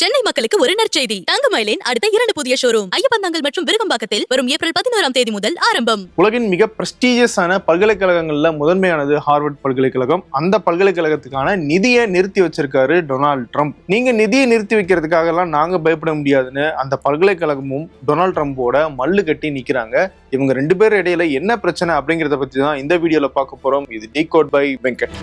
சென்னை மக்களுக்கு ஒரு நற்செய்தி. தங்கமயிலின் அடுத்த 2 புதிய ஷோரூம் ஐயப்பந்தாங்கல் மற்றும் விருகம்பாக்கத்தில் வரும் ஏப்ரல் 11ஆம் தேதி முதல் ஆரம்பம். உலகின் மிக பிரஸ்டீஜியஸான பல்கலைக்கழகங்கள்ல முதன்மையானது ஹார்வர்ட் பல்கலைக்கழகம். அந்த பல்கலைக்கழகத்துக்கான நிதியை நிறுத்தி வச்சிருக்காரு டொனால்ட் ட்ரம்ப். நீங்க நிதியை நிறுத்தி வைக்கிறதுக்காக எல்லாம் நாங்க பயப்பட முடியாதுன்னு அந்த பல்கலைக்கழகமும் டொனால்ட் ட்ரம்போட மல்லு கட்டி நிக்கிறாங்க. இவங்க 2 பேர் இடையில என்ன பிரச்சனை அப்படிங்கறத பத்தி தான் இந்த வீடியோல பார்க்க போறோம். இது டீகோட் பை வெங்கட்.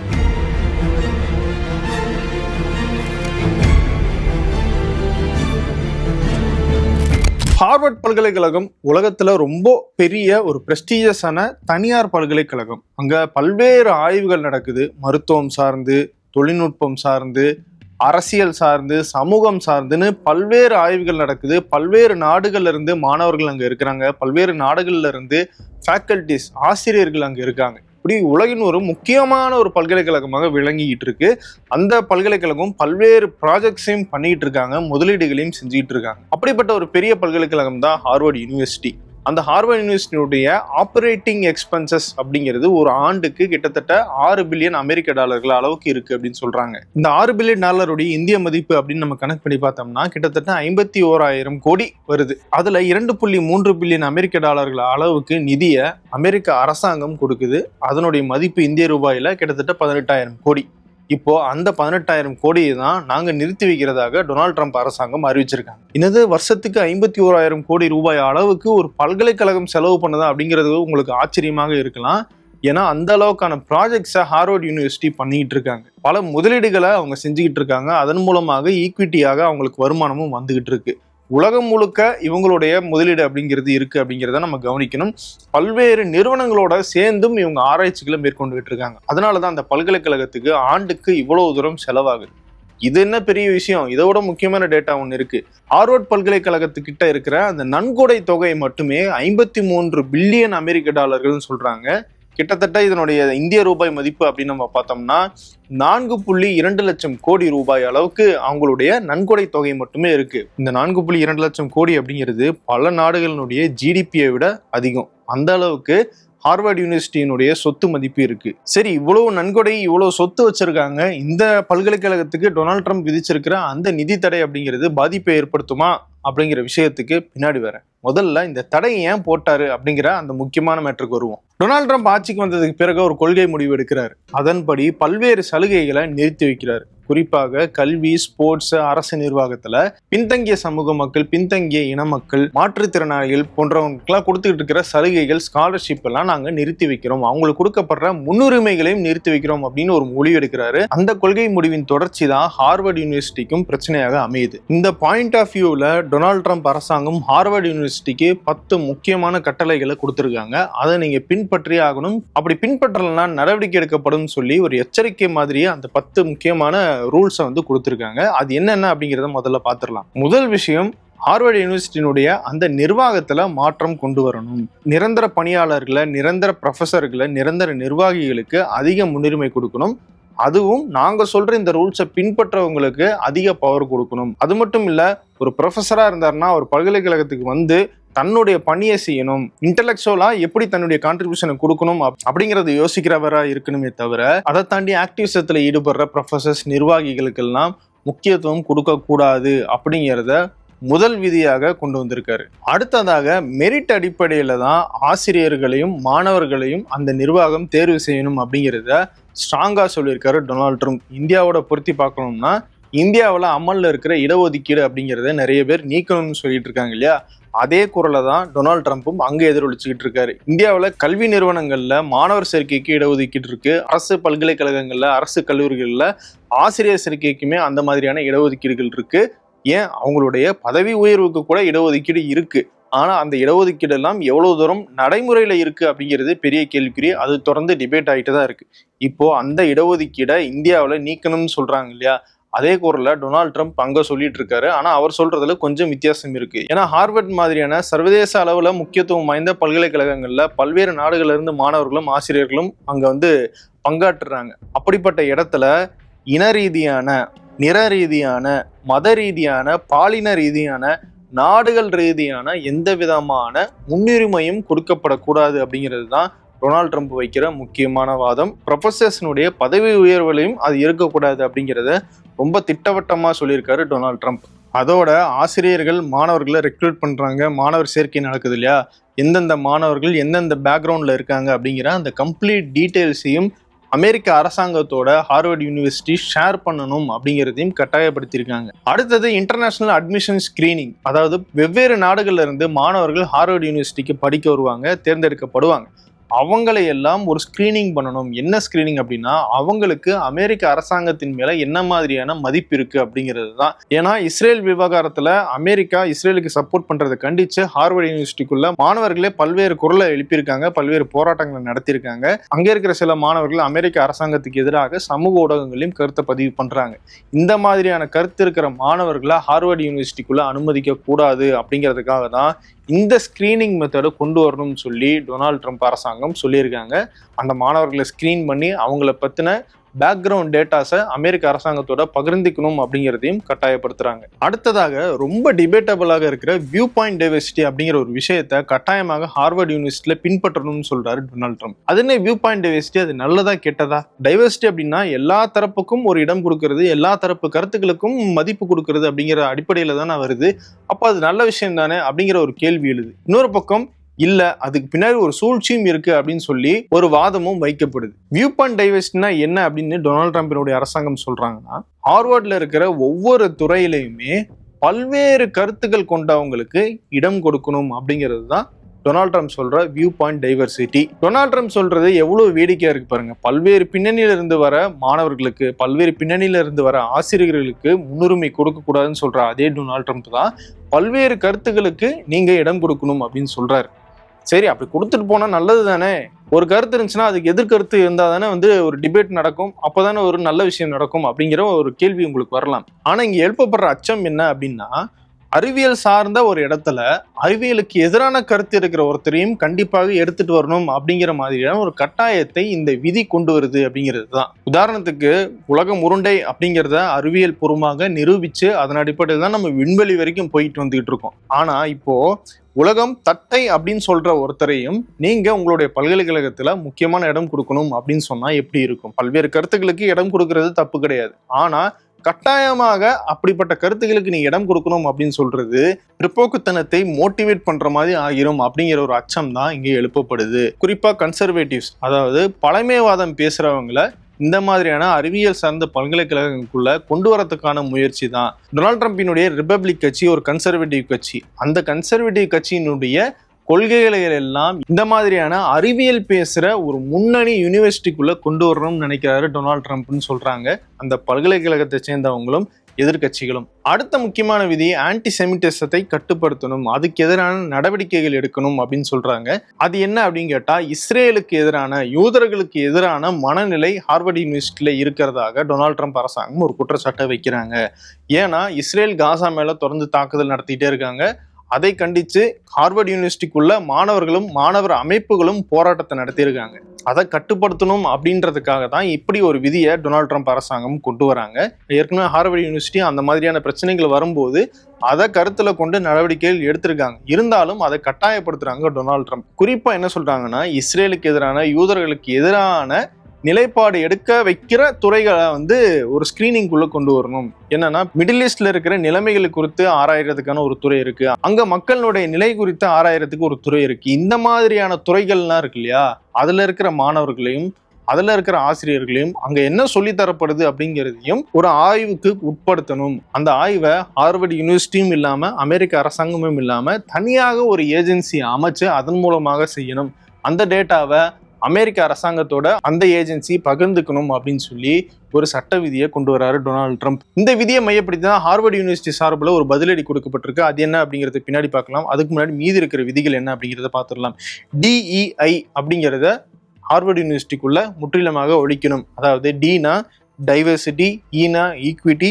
ஹார்வர்ட் பல்கலைக்கழகம் உலகத்துல ரொம்ப பெரிய ஒரு பிரஸ்டீஜியஸான தனியார் பல்கலைக்கழகம். அங்க பல்வேறு ஆய்வுகள் நடக்குது. மருத்துவம் சார்ந்து, தொழில்நுட்பம் சார்ந்து, அரசியல் சார்ந்து, சமூகம் சார்ந்துன்னு பல்வேறு ஆய்வுகள் நடக்குது. பல்வேறு நாடுகள்ல இருந்து மாணவர்கள் அங்க இருக்கிறாங்க. பல்வேறு நாடுகள்ல இருந்து ஃபேக்கல்டிஸ், ஆசிரியர்கள் அங்க இருக்காங்க. இப்படி உலகின் ஒரு முக்கியமான ஒரு பல்கலைக்கழகமாக விளங்கிட்டு இருக்கு. அந்த பல்கலைக்கழகம் பல்வேறு ப்ராஜெக்ட்ஸையும் பண்ணிட்டு இருக்காங்க, முதலீடுகளையும் செஞ்சுட்டு இருக்காங்க. அப்படிப்பட்ட ஒரு பெரிய பல்கலைக்கழகம் தான் ஹார்வர்ட் யூனிவர்சிட்டி. அந்த ஹார்வர்ட் யூனிவர்சிட்டியுடைய ஆப்ரேட்டிங் எக்ஸ்பென்சஸ் அப்படிங்கிறது ஒரு ஆண்டுக்கு கிட்டத்தட்ட 6 பில்லியன் அமெரிக்க டாலர்கள் அளவுக்கு இருக்கு அப்படின்னு சொல்றாங்க. இந்த 6 பில்லியன் டாலருடைய இந்திய மதிப்பு அப்படின்னு நம்ம கணக்கு பண்ணி பார்த்தோம்னா கிட்டத்தட்ட 51,000 கோடி வருது. அதுல 2.3 பில்லியன் அமெரிக்க டாலர்கள் அளவுக்கு நிதியை அமெரிக்க அரசாங்கம் கொடுக்குது. அதனுடைய மதிப்பு இந்திய ரூபாயில கிட்டத்தட்ட 18,000 கோடி. இப்போ அந்த 18,000 கோடியை தான் நாங்க நிறுத்தி வைக்கிறதாக டொனால்ட் ட்ரம்ப் அரசாங்கம் அறிவிச்சிருக்காங்க. இன்னது வருஷத்துக்கு 51,000 கோடி ரூபாய் அளவுக்கு ஒரு பல்கலைக்கழகம் செலவு பண்ணதா அப்படிங்கிறது உங்களுக்கு ஆச்சரியமாக இருக்கலாம். ஏன்னா அந்த அளவுக்கான ப்ராஜெக்ட்ஸை ஹார்வர்ட் யூனிவர்சிட்டி பண்ணிட்டு இருக்காங்க. பல முதலீடுகளை அவங்க செஞ்சுக்கிட்டு இருக்காங்க. அதன் மூலமாக ஈக்விட்டியாக அவங்களுக்கு வருமானமும் வந்துகிட்டு இருக்கு. உலகம் முழுக்க இவங்களுடைய முதலீடு அப்படிங்கிறது இருக்கு அப்படிங்கிறத நம்ம கவனிக்கணும். பல்வேறு நிறுவனங்களோட சேர்ந்தும் இவங்க ஆராய்ச்சிகளை மேற்கொண்டுகிட்டு இருக்காங்க. அதனாலதான் அந்த பல்கலைக்கழகத்துக்கு ஆண்டுக்கு இவ்வளவு தூரம் செலவாகுது. இது என்ன பெரிய விஷயம்? இதோட முக்கியமான டேட்டா ஒன்று இருக்கு. ஹார்வர்ட் பல்கலைக்கழகத்துக்கிட்ட இருக்கிற அந்த நன்கொடை தொகை மட்டுமே 53 பில்லியன் அமெரிக்க டாலர்கள்னு சொல்றாங்க. கிட்டத்தட்ட இதனுடைய இந்திய ரூபாய் மதிப்பு அப்படின்னு நம்ம பார்த்தோம்னா 4.2 லட்சம் கோடி ரூபாய் அளவுக்கு அவங்களுடைய நன்கொடை தொகை மட்டுமே இருக்கு. இந்த 4.2 லட்சம் கோடி அப்படிங்கிறது பல நாடுகளினுடைய ஜிடிபியை விட அதிகம். அந்த அளவுக்கு ஹார்வர்ட் யூனிவர்சிட்டியினுடைய சொத்து மதிப்பு இருக்கு. சரி, இவ்வளவு நன்கொடை, இவ்வளவு சொத்து வச்சிருக்காங்க. இந்த பல்கலைக்கழகத்துக்கு டொனால்ட் ட்ரம்ப் விதிச்சிருக்கிற அந்த நிதி தடை அப்படிங்கிறது பாதிப்பை ஏற்படுத்துமா அப்படிங்கிற விஷயத்துக்கு பின்னாடி வரேன். முதல்ல இந்த தடை ஏன் போட்டாரு அப்படிங்கிற அந்த முக்கியமான மேட்டருக்கு வருவோம். டொனால்ட் ட்ரம்ப் ஆட்சிக்கு வந்ததுக்கு பிறகு ஒரு கொள்கை முடிவு எடுக்கிறாரு. அதன்படி பல்வேறு சலுகைகளை நிறுத்தி வைக்கிறாரு. குறிப்பாக கல்வி, ஸ்போர்ட்ஸ், அரசு நிர்வாகத்துல பின்தங்கிய சமூக மக்கள், பின்தங்கிய இன மக்கள், மாற்றுத்திறனாளிகள் போன்றவங்களுக்கெல்லாம் கொடுத்துக்கிட்டு இருக்கிற சலுகைகள், ஸ்காலர்ஷிப் எல்லாம் நாங்க நிறுத்தி வைக்கிறோம், அவங்களுக்கு கொடுக்கப்படுற முன்னுரிமைகளையும் நிறுத்தி வைக்கிறோம் அப்படின்னு ஒரு முடிவு எடுக்கிறாரு. அந்த கொள்கை முடிவின் தொடர்ச்சி தான் ஹார்வர்ட் யூனிவர்சிட்டிக்கும் பிரச்சனையாக அமையுது. இந்த பாயிண்ட் ஆஃப் வியூல டொனால்ட் ட்ரம்ப் அரசாங்கம் ஹார்வர்ட் யூனிவர்சிட்டிக்கு 10 முக்கியமான கட்டளைகளை கொடுத்திருக்காங்க. அதை நீங்க பின்பற்றியே ஆகணும். அப்படி பின்பற்றலன்னா நடவடிக்கை எடுக்கப்படும் சொல்லி ஒரு எச்சரிக்கை மாதிரியே அந்த 10 முக்கியமான ரூல்ஸை கொடுத்திருக்காங்க. அது என்னென்ன அப்படிங்கிறத முதல்ல பார்த்துடலாம். முதல் விஷயம், ஹார்வர்ட் யூனிவர்சிட்டியினுடைய அந்த நிர்வாகத்துல மாற்றம் கொண்டு வரணும். நிரந்தர பணியாளர்களை, நிரந்தர ப்ரொஃபஸர்களை, நிரந்தர நிர்வாகிகளுக்கு அதிக முன்னுரிமை கொடுக்கணும். அதுவும் நாங்க சொல்ற இந்த ரூல்ஸை பின்பற்றவங்களுக்கு அதிக பவர் கொடுக்கணும். அது மட்டும் இல்ல, ஒரு ப்ரொஃபஸரா இருந்தாருன்னா ஒரு பல்கலைக்கழகத்துக்கு தன்னுடைய பணியை செய்யணும், இன்டெலெக்சுவலா எப்படி தன்னுடைய கான்ட்ரிபியூஷனை கொடுக்கணும் அப்படிங்கறது யோசிக்கிறவரா இருக்கணுமே தவிர அதை தாண்டி ஆக்டிவிசத்துல ஈடுபடுற ப்ரொஃபசர்ஸ், நிர்வாகிகளுக்கெல்லாம் முக்கியத்துவம் கொடுக்க கூடாது அப்படிங்கிறத முதல் விதியாக கொண்டு வந்திருக்காரு. அடுத்ததாக மெரிட் அடிப்படையில தான் ஆசிரியர்களையும் மாணவர்களையும் அந்த நிர்வாகம் தேர்வு செய்யணும் அப்படிங்கிறத ஸ்ட்ராங்கா சொல்லியிருக்காரு டொனால்ட் ட்ரம்ப். இந்தியாவோட பொருத்தி பார்க்கணும்னா இந்தியாவில் அமல்ல இருக்கிற இடஒதுக்கீடு அப்படிங்கிறத நிறைய பேர் நீக்கணும்னு சொல்லிட்டு இருக்காங்க இல்லையா? அதே குரலை தான் டொனால்ட் ட்ரம்ப்பும் அங்கே எதிரொலிச்சுக்கிட்டு இருக்காரு. இந்தியாவில் கல்வி நிறுவனங்கள்ல மாணவர் சேர்க்கைக்கு இடஒதுக்கீடு இருக்கு. அரசு பல்கலைக்கழகங்கள்ல, அரசு கல்லூரிகள்ல ஆசிரியர் சேர்க்கைக்குமே அந்த மாதிரியான இடஒதுக்கீடுகள் இருக்கு. ஏன், அவங்களுடைய பதவி உயர்வுக்கு கூட இடஒதுக்கீடு இருக்கு. ஆனா அந்த இடஒதுக்கீடு எல்லாம் எவ்வளவு தூரம் நடைமுறையில இருக்கு அப்படிங்கிறது பெரிய கேள்விக்குறி. அது தொடர்ந்து டிபேட் ஆகிட்டு தான் இருக்கு. இப்போ அந்த இடஒதுக்கீடை இந்தியாவில் நீக்கணும்னு சொல்றாங்க இல்லையா? அதே குரல்ல டொனால்ட் ட்ரம்ப் அங்க சொல்லிட்டு இருக்காரு. ஆனா அவர் சொல்றதுல கொஞ்சம் வித்தியாசம் இருக்கு. ஏன்னா ஹார்வர்ட் மாதிரியான சர்வதேச அளவுல முக்கியத்துவம் வாய்ந்த பல்கலைக்கழகங்கள்ல பல்வேறு நாடுகள்ல இருந்து மாணவர்களும் ஆசிரியர்களும் அங்க பங்காற்றுறாங்க. அப்படிப்பட்ட இடத்துல இன ரீதியான, நிற ரீதியான, மத ரீதியான, பாலின ரீதியான, நாடுகள் ரீதியான எந்த விதமான முன்னுரிமையும் கொடுக்கப்படக்கூடாது அப்படிங்கிறது தான் டொனால்ட் ட்ரம்ப் வைக்கிற முக்கியமான வாதம். ப்ரொஃபசர்ஸ்னுடைய பதவி உயர்வுகளையும் அது இருக்கக்கூடாது அப்படிங்கிறத ரொம்ப திட்டவட்டமா சொல்லியிருக்காரு டொனால்ட் ட்ரம்ப். அதோட ஆசிரியர்கள் மாணவர்களை ரெக்ரூட் பண்றாங்க, மாணவர் சேர்க்கை நடக்குது இல்லையா, எந்தெந்த மாணவர்கள் எந்தெந்த பேக்ரவுண்ட்ல இருக்காங்க அப்படிங்கிற அந்த கம்ப்ளீட் டீட்டெயில்ஸையும் அமெரிக்க அரசாங்கத்தோட ஹார்வர்ட் யூனிவர்சிட்டி ஷேர் பண்ணணும் அப்படிங்கிறதையும் கட்டாயப்படுத்தியிருக்காங்க. அடுத்தது இன்டர்நேஷனல் அட்மிஷன் ஸ்கிரீனிங், அதாவது வெவ்வேறு நாடுகள்ல இருந்து மாணவர்கள் ஹார்வர்ட் யூனிவர்சிட்டிக்கு படிக்க வருவாங்க, தேர்ந்தெடுக்கப்படுவாங்க. அவங்களை எல்லாம் ஒரு ஸ்கிரீனிங் பண்ணணும். என்ன ஸ்கிரீனிங் அப்படின்னா, அவங்களுக்கு அமெரிக்க அரசாங்கத்தின் மேல என்ன மாதிரியான மதிப்பு இருக்கு அப்படிங்கிறது தான். ஏன்னா இஸ்ரேல் விவகாரத்துல அமெரிக்கா இஸ்ரேலுக்கு சப்போர்ட் பண்றதை கண்டிச்சு ஹார்வர்ட் யூனிவர்சிட்டிக்குள்ள மாணவர்களே பல்வேறு குரலை எழுப்பியிருக்காங்க, பல்வேறு போராட்டங்களை நடத்தியிருக்காங்க. அங்க இருக்கிற சில மாணவர்கள் அமெரிக்க அரசாங்கத்துக்கு எதிராக சமூக ஊடகங்களையும் கருத்தை பதிவு பண்றாங்க. இந்த மாதிரியான கருத்து இருக்கிற மாணவர்களை ஹார்வர்ட் யூனிவர்சிட்டிக்குள்ள அனுமதிக்க கூடாது அப்படிங்கிறதுக்காக தான் இந்த ஸ்கிரீனிங் மெத்தடை கொண்டு வரணும்னு சொல்லி டொனால்ட் ட்ரம்ப் அரசாங்கம் சொல்லியிருக்காங்க. அந்த மாணவர்களை ஸ்கிரீன் பண்ணி அவங்கள பத்தின பேக்ரவுண்ட் டேட்டாஸை அமெரிக்க அரசாங்கத்தோட பகிர்ந்துக்கணும் அப்படிங்கிறதையும் கட்டாயப்படுத்துறாங்க. அடுத்ததாக ரொம்ப டிபேட்டபிளாக இருக்கிற வியூ பாயிண்ட் டைவர்சிட்டி அப்படிங்கிற ஒரு விஷயத்தை கட்டாயமாக ஹார்வர்ட் யூனிவர்சிட்டியில பின்பற்றணும்னு சொல்றாரு டொனால்ட் ட்ரம்ப். அது என்ன வியூ பாயிண்ட் டைவர்சிட்டி, அது நல்லதா கெட்டதா? டைவர்சிட்டி அப்படின்னா எல்லா தரப்புக்கும் ஒரு இடம் கொடுக்கறது, எல்லா தரப்பு கருத்துக்களுக்கும் மதிப்பு கொடுக்கறது அப்படிங்கிற அடிப்படையில தானே வருது. அப்போ அது நல்ல விஷயம் தானே அப்படிங்கிற ஒரு கேள்வி எழுது. இன்னொரு பக்கம் இல்ல அதுக்கு பின்னாடி ஒரு சூழ்ச்சியும் இருக்கு அப்படின்னு சொல்லி ஒரு வாதமும் வைக்கப்படுது. வியூ பாயிண்ட் டைவர்சிட்டினா என்ன அப்படின்னு டொனால்ட் ட்ரம்பினுடைய அரசாங்கம் சொல்றாங்கன்னா, ஹார்வர்ட்ல இருக்கிற ஒவ்வொரு துறையிலையுமே பல்வேறு கருத்துக்கள் கொண்டவங்களுக்கு இடம் கொடுக்கணும் அப்படிங்கிறது தான் டொனால்ட் ட்ரம்ப் சொல்ற view point diversity. Donald Trump சொல்றது எவ்வளவு வேடிக்கையா இருக்கு பாருங்க. பல்வேறு பின்னணியில இருந்து வர மாணவர்களுக்கு, பல்வேறு பின்னணியில இருந்து வர ஆசிரியர்களுக்கு முன்னுரிமை கொடுக்க கூடாதுன்னு சொல்ற அதே டொனால்ட் ட்ரம்ப் தான் பல்வேறு கருத்துக்களுக்கு நீங்க இடம் கொடுக்கணும் அப்படின்னு சொல்றாரு. சரி, அப்படி கொடுத்துட்டு போனா நல்லது தானே. ஒரு கருத்து இருந்துச்சுன்னா அதுக்கு எதிர்கருத்து இருந்தா தானே ஒரு டிபேட் நடக்கும், அப்பதானே ஒரு நல்ல விஷயம் நடக்கும் அப்படிங்கிற ஒரு கேள்வி உங்களுக்கு வரலாம். ஆனா இங்க எழுப்பப்படுற அச்சம் என்ன அப்படின்னா, அறிவியல் சார்ந்த ஒரு இடத்துல அறிவியலுக்கு எதிரான கருத்து இருக்கிற ஒருத்தரையும் கண்டிப்பாக எடுத்துட்டு வரணும் அப்படிங்கிற மாதிரியான ஒரு கட்டாயத்தை இந்த விதி கொண்டு வருது அப்படிங்கிறது தான். உதாரணத்துக்கு உலகம் உருண்டை அப்படிங்கிறத அறிவியல் பூர்வமாக நிரூபிச்சு அதன் அடிப்படையில் தான் நம்ம விண்வெளி வரைக்கும் போயிட்டு வந்துகிட்டு இருக்கோம். ஆனா இப்போ உலகம் தட்டை அப்படின்னு சொல்ற ஒருத்தரையும் நீங்க உங்களுடைய பல்கலைக்கழகத்துல முக்கியமான இடம் கொடுக்கணும் அப்படின்னு சொன்னா எப்படி இருக்கும்? பல்வேறு கருத்துக்களுக்கு இடம் கொடுக்கறது தப்பு கிடையாது. ஆனா கட்டாயமாக அப்படிப்பட்ட கருத்துக்களுக்கு நீ இடம் கொடுக்கணும் அப்படின்னு சொல்றது பிற்போக்குத்தனத்தை மோட்டிவேட் பண்ற மாதிரி ஆகிரும் அப்படிங்கிற ஒரு அச்சம் தான் இங்கே எழுப்பப்படுது. குறிப்பா கன்சர்வேட்டிவ்ஸ், அதாவது பழமைவாதம் பேசுறவங்களை இந்த மாதிரியான அறிவியல் சார்ந்த பல்கலைக்கழகங்களுக்குள்ள கொண்டு வரதுக்கான முயற்சி தான். டொனால்ட் ட்ரம்பினுடைய ரிபப்ளிக் கட்சி ஒரு கன்சர்வேட்டிவ் கட்சி. அந்த கன்சர்வேட்டிவ் கட்சியினுடைய கொள்கைகளை எல்லாம் இந்த மாதிரியான அறிவியல் பேசுற ஒரு முன்னணி யூனிவர்சிட்டிக்குள்ள கொண்டு வரணும்னு நினைக்கிறாரு டொனால்ட் ட்ரம்ப்னு சொல்றாங்க அந்த பல்கலைக்கழகத்தை சேர்ந்தவங்களும் எதிர்கட்சிகளும். அடுத்த முக்கியமான விதி ஆன்டிசெமிட்டிசத்தை கட்டுப்படுத்தணும், அதுக்கு எதிரான நடவடிக்கைகள் எடுக்கணும் அப்படின்னு சொல்றாங்க. அது என்ன அப்படின்னு கேட்டா, இஸ்ரேலுக்கு எதிரான, யூதர்களுக்கு எதிரான மனநிலை ஹார்வர்ட் யூனிவர்சிட்டியில இருக்கிறதாக டொனால்ட் ட்ரம்ப் அரசாங்கம் ஒரு குற்றச்சாட்டை வைக்கிறாங்க. ஏன்னா இஸ்ரேல் காசா மேல தொடர்ந்து தாக்குதல் நடத்திட்டே இருக்காங்க. அதை கண்டிச்சு ஹார்வர்ட் யூனிவர்சிட்டிக்குள்ள மாணவர்களும் மாணவர் அமைப்புகளும் போராட்டத்தை நடத்தியிருக்காங்க. அதை கட்டுப்படுத்தணும் அப்படின்றதுக்காக தான் இப்படி ஒரு விதியை டொனால்ட் ட்ரம்ப் அரசாங்கம் கொண்டு வராங்க. ஏற்கனவே ஹார்வர்ட் யூனிவர்சிட்டி அந்த மாதிரியான பிரச்சனைகள் வரும்போது அதை கருத்துல கொண்டு நடவடிக்கைகள் எடுத்திருக்காங்க. இருந்தாலும் அதை கட்டாயப்படுத்துறாங்க டொனால்ட் ட்ரம்ப். குறிப்பா என்ன சொல்றாங்கன்னா, இஸ்ரேலுக்கு எதிரான, யூதர்களுக்கு எதிரான நிலைப்பாடு எடுக்க வைக்கிற துறைகளை ஒரு ஸ்கிரீனிங்குள்ள கொண்டு வரணும். என்னன்னா, மிடில் ஈஸ்ட்ல இருக்கிற நிலைமைகள் குறித்து ஆராயறதுக்கான ஒரு துறை இருக்கு, அங்க மக்களுடைய நிலை குறித்து ஆராயறதுக்கு ஒரு துறை இருக்கு. இந்த மாதிரியான துறைகள்லாம் இருக்கு இல்லையா, அதுல இருக்கிற மாணவர்களையும் அதுல இருக்கிற ஆசிரியர்களையும் அங்க என்ன சொல்லி தரப்படுது அப்படிங்கிறதையும் ஒரு ஆய்வுக்கு உட்படுத்தணும். அந்த ஆய்வை ஹார்வர்ட் யூனிவர்சிட்டியும் இல்லாம அமெரிக்க அரசாங்கமும் இல்லாம தனியாக ஒரு ஏஜென்சி அமைச்சு அதன் மூலமாக செய்யணும். அந்த டேட்டாவை அமெரிக்க அரசாங்கத்தோட அந்த ஏஜென்சி பகிர்ந்துக்கணும் அப்படின்னு சொல்லி ஒரு சட்ட விதியை கொண்டு வராரு டொனால்ட் ட்ரம்ப். இந்த விதியை மையப்படுத்தி தான் ஹார்வர்ட் யூனிவர்சிட்டி சார்பில் ஒரு பதிலடி கொடுக்கப்பட்டிருக்கு. அது என்ன அப்படிங்கிறத பின்னாடி பார்க்கலாம். அதுக்கு முன்னாடி மீதி இருக்கிற விதிகள் என்ன அப்படிங்கிறத பார்த்துடலாம். DEI அப்படிங்கிறத ஹார்வர்ட் யூனிவர்சிட்டிக்குள்ள முற்றிலுமாக ஒழிக்கணும். அதாவது டினா டைவர்சிட்டி, ஈனா ஈக்விட்டி,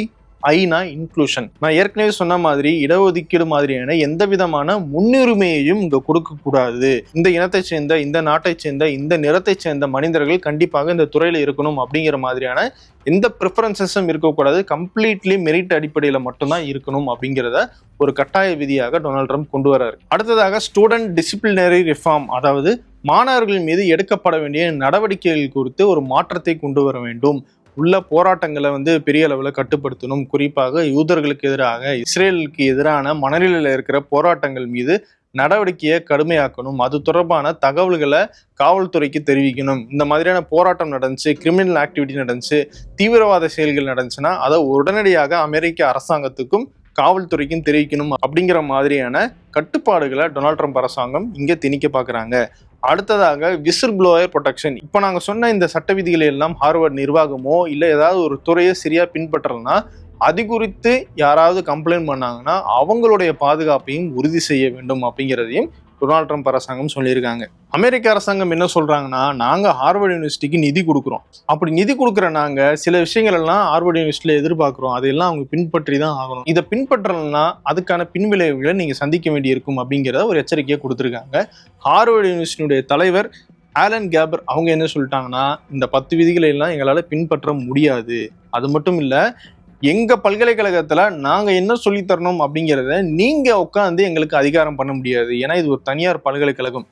ஐனா இன்க்ளூஷன். நான் ஏற்கனவே சொன்ன மாதிரி இடஒதுக்கீடு மாதிரியான எந்த விதமான முன்னுரிமையையும் இங்க கொடுக்க கூடாது. இந்த இனத்தை சேர்ந்த, இந்த நாட்டை சேர்ந்த, இந்த நிறத்தை சேர்ந்த மனிதர்கள் கண்டிப்பாக இந்த துறையில இருக்கணும் அப்படிங்கிற மாதிரியான எந்த ப்ரிஃபரன்சஸும் இருக்கக்கூடாது. கம்ப்ளீட்லி மெரிட் அடிப்படையில மட்டும்தான் இருக்கணும் அப்படிங்கிறத ஒரு கட்டாய விதியாக டொனால்ட் ட்ரம்ப் கொண்டு வராரு. அடுத்ததாக ஸ்டூடெண்ட் டிசிப்ளினரி ரிஃபார்ம், அதாவது மாணவர்கள் மீது எடுக்கப்பட வேண்டிய நடவடிக்கைகள் குறித்து ஒரு மாற்றத்தை கொண்டு வர வேண்டும். உள்ள போராட்டங்களை பெரிய அளவில் கட்டுப்படுத்தணும். குறிப்பாக யூதர்களுக்கு எதிராக இஸ்ரேலுக்கு எதிரான மனநிலையில் இருக்கிற போராட்டங்கள் மீது நடவடிக்கையை கடுமையாக்கணும். அது தொடர்பான தகவல்களை காவல்துறைக்கு தெரிவிக்கணும். இந்த மாதிரியான போராட்டம் நடந்துச்சு, கிரிமினல் ஆக்டிவிட்டி நடந்துச்சு, தீவிரவாத செயல்கள் நடந்துச்சுன்னா அதை உடனடியாக அமெரிக்க அரசாங்கத்துக்கும் காவல்துறைக்கும் தெரிவிக்கணும் அப்படிங்கிற மாதிரியான கட்டுப்பாடுகளை டொனால்ட் ட்ரம்ப் அரசாங்கம் இங்க திணிக்க பாக்குறாங்க. அடுத்ததாக விசில் ப்ளோயர் ப்ரொடெக்ஷன். இப்போ நாங்க சொன்ன இந்த சட்ட விதிகளை எல்லாம் ஹார்வர்ட் நிர்வாகமோ இல்லை ஏதாவது ஒரு துறையை சரியா பின்பற்றலன்னா அது குறித்து யாராவது கம்ப்ளைண்ட் பண்ணாங்கன்னா அவங்களுடைய பாதுகாப்பையும் உறுதி செய்ய வேண்டும் அப்படிங்கிறதையும் டொனால்ட் ட்ரம்ப் அரசாங்கம் சொல்லியிருக்காங்க. அமெரிக்க அரசாங்கம் என்ன சொல்றாங்கன்னா, நாங்க ஹார்வர்ட் யூனிவர்சிட்டிக்கு நிதி கொடுக்குறோம். அப்படி நிதி கொடுக்குற நாங்க சில விஷயங்கள் எல்லாம் ஹார்வர்ட் யூனிவர்சிட்டியில எதிர்பார்க்கிறோம், அதையெல்லாம் அவங்க பின்பற்றி தான் ஆகணும். இதை பின்பற்றலன்னா அதுக்கான பின்விளைவுகளை நீங்க சந்திக்க வேண்டி இருக்கும் அப்படிங்கிறத ஒரு எச்சரிக்கையை கொடுத்துருக்காங்க. ஹார்வர்ட் யூனிவர்சிட்டியுடைய தலைவர் ஆலன் கேபர் அவங்க என்ன சொல்லிட்டாங்கன்னா, இந்த 10 விதிகளை எல்லாம் எங்களால பின்பற்ற முடியாது. அது மட்டும் இல்ல, எங்க பல்கலைக்கழகத்துல நாங்க என்ன சொல்லி தரணும் அப்படிங்கிறத நீங்க உட்காந்து எங்களுக்கு அதிகாரம் பண்ண முடியாது. ஏன்னா இது ஒரு தனியார் பல்கலைக்கழகம்.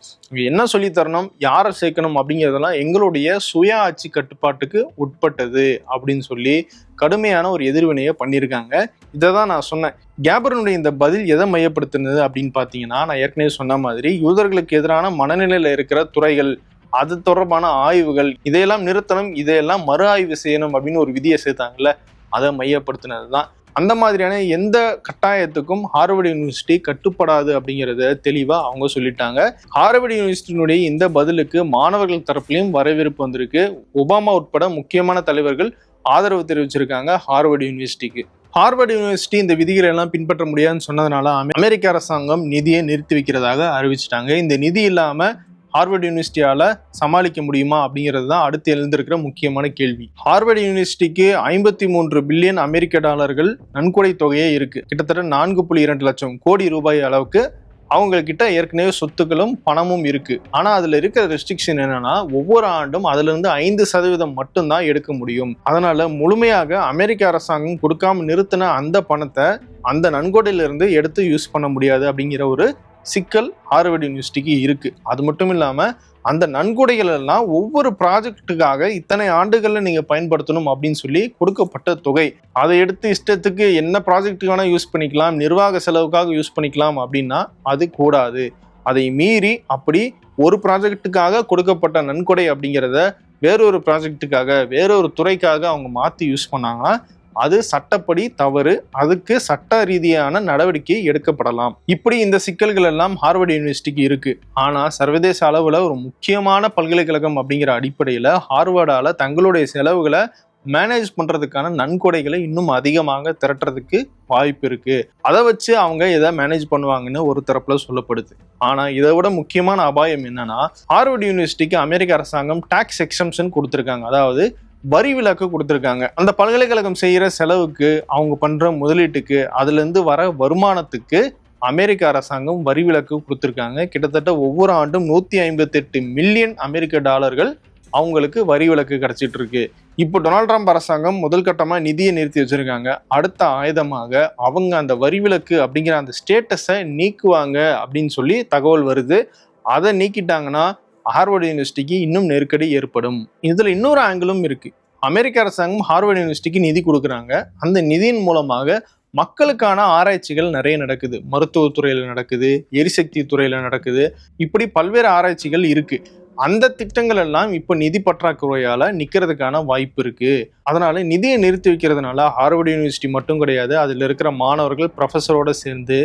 என்ன சொல்லி தரணும், யாரை சேர்க்கணும் அப்படிங்கிறதெல்லாம் எங்களுடைய சுய ஆட்சி கட்டுப்பாட்டுக்கு உட்பட்டது அப்படின்னு சொல்லி கடுமையான ஒரு எதிர்வினையை பண்ணியிருக்காங்க. இதை தான் நான் சொன்னேன். கேபரனுடைய இந்த பதில் எதை மையப்படுத்தினது அப்படின்னு பார்த்தீங்கன்னா, நான் ஏற்கனவே சொன்ன மாதிரி யூதர்களுக்கு எதிரான மனநிலையில இருக்கிற துறைகள், அது தொடர்பான ஆய்வுகள், இதையெல்லாம் நிறுத்தணும், இதையெல்லாம் மறு ஆய்வு செய்யணும் அப்படின்னு ஒரு விதியை சேர்த்தாங்கல்ல, அதை மையப்படுத்தினது தான். அந்த மாதிரியான எந்த கட்டாயத்துக்கும் ஹார்வர்ட் யூனிவர்சிட்டி கட்டுப்படாது அப்படிங்கிறத தெளிவா அவங்க சொல்லிட்டாங்க. ஹார்வர்ட் யூனிவர்சிட்டியினுடைய இந்த பதிலுக்கு மாணவர்கள் தரப்புலையும் வரவேற்பு வந்திருக்கு. ஒபாமா உட்பட முக்கியமான தலைவர்கள் ஆதரவு தெரிவிச்சிருக்காங்க ஹார்வர்ட் யூனிவர்சிட்டிக்கு. ஹார்வர்ட் யூனிவர்சிட்டி இந்த விதிகளை எல்லாம் பின்பற்ற முடியாதுன்னு சொன்னதுனால அமெரிக்க அரசாங்கம் நிதியை நிறுத்தி வைக்கிறதாக அறிவிச்சிட்டாங்க. இந்த நிதி இல்லாம ஹார்வர்ட் யூனிவர்சிட்டியால சமாளிக்க முடியுமா அப்படிங்கிறது தான் அடுத்து எழுந்திருக்கிற முக்கியமான கேள்வி. ஹார்வர்ட் யூனிவர்சிட்டிக்கு 53 பில்லியன் அமெரிக்க டாலர்கள் நன்கொடை தொகையே இருக்கு. கிட்டத்தட்ட 4.2 லட்சம் கோடி ரூபாய் அளவுக்கு அவங்க கிட்ட ஏற்கனவே சொத்துக்களும் பணமும் இருக்கு. ஆனா அதுல இருக்கிற ரெஸ்ட்ரிக்ஷன் என்னன்னா, ஒவ்வொரு ஆண்டும் அதுல இருந்து 5% மட்டும்தான் எடுக்க முடியும். அதனால முழுமையாக அமெரிக்க அரசாங்கம் கொடுக்காம நிறுத்தின அந்த பணத்தை அந்த நன்கொடையில இருந்து எடுத்து யூஸ் பண்ண முடியாது அப்படிங்கிற ஒரு சிக்கல் ஹார்வர்ட் யூனிவர்சிட்டிக்கு இருக்கு. அது மட்டும் இல்லாம அந்த நன்கொடைகள் எல்லாம் ஒவ்வொரு ப்ராஜெக்டுக்காக இத்தனை ஆண்டுகள்ல நீங்க பயன்படுத்தணும் அப்படின்னு சொல்லி கொடுக்கப்பட்ட தொகை. அதை எடுத்து இஷ்டத்துக்கு என்ன ப்ராஜெக்டுக்கான யூஸ் பண்ணிக்கலாம், நிர்வாக செலவுக்காக யூஸ் பண்ணிக்கலாம் அப்படின்னா அது கூடாது. அதை மீறி அப்படி ஒரு ப்ராஜெக்டுக்காக கொடுக்கப்பட்ட நன்கொடை அப்படிங்கிறத வேறொரு ப்ராஜெக்டுக்காக வேறொரு துறைக்காக அவங்க மாத்தி யூஸ் பண்ணாங்கன்னா அது சட்டப்படி தவறு. அதுக்கு சட்ட ரீதியான நடவடிக்கை எடுக்கப்படலாம். இப்படி இந்த சிக்கல்கள் எல்லாம் ஹார்வர்ட் யூனிவர்சிட்டிக்கு இருக்கு. ஆனா சர்வதேச அளவுல ஒரு முக்கியமான பல்கலைக்கழகம் அப்படிங்கிற அடிப்படையில ஹார்வர்டால தங்களுடைய செலவுகளை மேனேஜ் பண்றதுக்கான நன்கொடைகளை இன்னும் அதிகமாக திரட்டுறதுக்கு வாய்ப்பு இருக்கு. அதை வச்சு அவங்க எதை மேனேஜ் பண்ணுவாங்கன்னு ஒரு தரப்புல சொல்லப்படுது. ஆனா இதை விட முக்கியமான அபாயம் என்னன்னா, ஹார்வர்ட் யூனிவர்சிட்டிக்கு அமெரிக்க அரசாங்கம் டாக்ஸ் எக்ஸம்ஷன் கொடுத்திருக்காங்க. அதாவது வரி விலக்கு கொடுத்துருக்காங்க. அந்த பல்கலைக்கழகம் செய்யற செலவுக்கு, அவங்க பண்ற முதலீட்டுக்கு, அதுல இருந்து வர வருமானத்துக்கு அமெரிக்க அரசாங்கம் வரி விலக்கு கொடுத்துருக்காங்க. கிட்டத்தட்ட ஒவ்வொரு ஆண்டும் 158 மில்லியன் அமெரிக்க டாலர்கள் அவங்களுக்கு வரி விலக்கு கிடைச்சிட்டு இருக்கு. இப்போ டொனால்ட் ட்ரம்ப் அரசாங்கம் முதல் கட்டமா நிதியை நிறுத்தி வச்சிருக்காங்க. அடுத்த ஆயுதமாக அவங்க அந்த வரி விலக்கு அப்படிங்கிற அந்த ஸ்டேட்டஸை நீக்குவாங்க அப்படின்னு சொல்லி தகவல் வருது. அதை நீக்கிட்டாங்கன்னா ஹார்வர்ட் யூனிவர்சிட்டிக்கு இன்னும் நெருக்கடி ஏற்படும். இதுல இன்னொரு ஆங்கிளும் இருக்கு. அமெரிக்க அரசாங்கம் ஹார்வர்ட் யூனிவர்சிட்டிக்கு நிதி கொடுக்குறாங்க. அந்த நிதியின் மூலமாக மக்களுக்கான ஆராய்ச்சிகள் நிறைய நடக்குது. மருத்துவத்துறையில நடக்குது, எரிசக்தி துறையில நடக்குது. இப்படி பல்வேறு ஆராய்ச்சிகள் இருக்கு. அந்த திட்டங்கள் எல்லாம் இப்ப நிதி பற்றாக்குறையால நிக்கிறதுக்கான வாய்ப்பு இருக்கு. அதனால நிதியை நிறுத்தி வைக்கிறதுனால ஹார்வர்ட் யூனிவர்சிட்டி மட்டும் கிடையாது, அதுல இருக்கிற மாணவர்கள் ப்ரொஃபஸரோட சேர்ந்து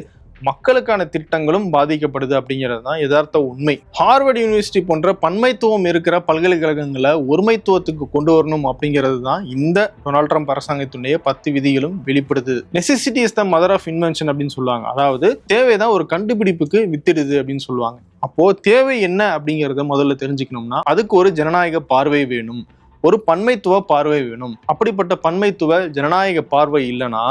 மக்களுக்கான திட்டங்களும் பாதிக்கப்படுது அப்படிங்கிறது தான் யதார்த்த உண்மை. ஹார்வர்ட் யூனிவர்சிட்டி போன்ற பன்மைத்துவம் இருக்கிற பல்கலைக்கழகங்களை ஒருமைத்துவத்துக்கு கொண்டு வரணும் அப்படிங்கிறது தான் இந்த டொனால்ட் ட்ரம்ப் அரசாங்கத்தினுடைய 10 விதிகளும் வெளிப்படுத்துது. Necessity is the mother of invention அப்படின்னு சொல்லுவாங்க. அதாவது தேவைதான் ஒரு கண்டுபிடிப்புக்கு வித்திடுது அப்படின்னு சொல்லுவாங்க. அப்போ தேவை என்ன அப்படிங்கிறத முதல்ல தெரிஞ்சுக்கணும்னா அதுக்கு ஒரு ஜனநாயக பார்வை வேணும், ஒரு பன்மைத்துவ பார்வை வேணும். அப்படிப்பட்ட பன்மைத்துவ ஜனநாயக பார்வை இல்லைன்னா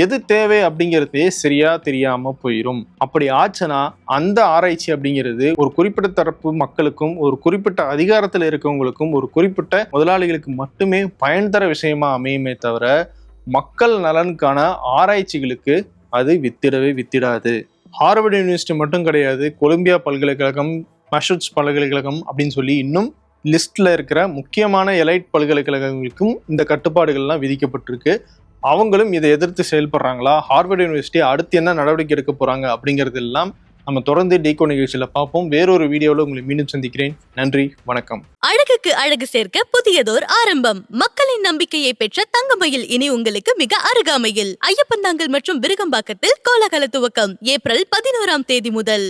எது தேவை அப்படிங்கிறதே சரியா தெரியாம போயிடும். அப்படி ஆச்சுன்னா அந்த ஆராய்ச்சி அப்படிங்கிறது ஒரு குறிப்பிட்ட தரப்பு மக்களுக்கும், ஒரு குறிப்பிட்ட அதிகாரத்தில் இருக்கவங்களுக்கும், ஒரு குறிப்பிட்ட முதலாளிகளுக்கு மட்டுமே பயன் தர விஷயமா அமையுமே தவிர மக்கள் நலனுக்கான ஆராய்ச்சிகளுக்கு அது வித்திடாது. ஹார்வர்ட் யூனிவர்சிட்டி மட்டும் கிடையாது, கொலம்பியா பல்கலைக்கழகம், மசூட்ஸ் பல்கலைக்கழகம் அப்படின்னு சொல்லி இன்னும் லிஸ்ட்ல இருக்கிற முக்கியமான எலைட் பல்கலைக்கழகங்களுக்கும் இந்த கட்டுப்பாடுகள்லாம் விதிக்கப்பட்டிருக்கு. அவங்களும் இதை எதிர்த்து செயல்படுறாங்களா, ஹார்வர்ட் யூனிவர்சிட்டி அடுத்து என்ன நடவடிக்கை எடுக்க போறாங்க அப்படிங்கிறது எல்லாம் நம்ம தொடர்ந்து டீகோ நிகழ்ச்சியில பார்ப்போம். வேறொரு வீடியோவில் உங்களை மீண்டும் சந்திக்கிறேன். நன்றி, வணக்கம். அழகுக்கு அழகு சேர்க்க புதியதோர் ஆரம்பம். மக்களின் நம்பிக்கையை பெற்ற தங்கமயில் இனி உங்களுக்கு மிக அருகாமையில். ஐயப்பந்தாங்கல் மற்றும் விருகம்பாக்கத்தில் கோலாகல துவக்கம் ஏப்ரல் 11ஆம் தேதி முதல்.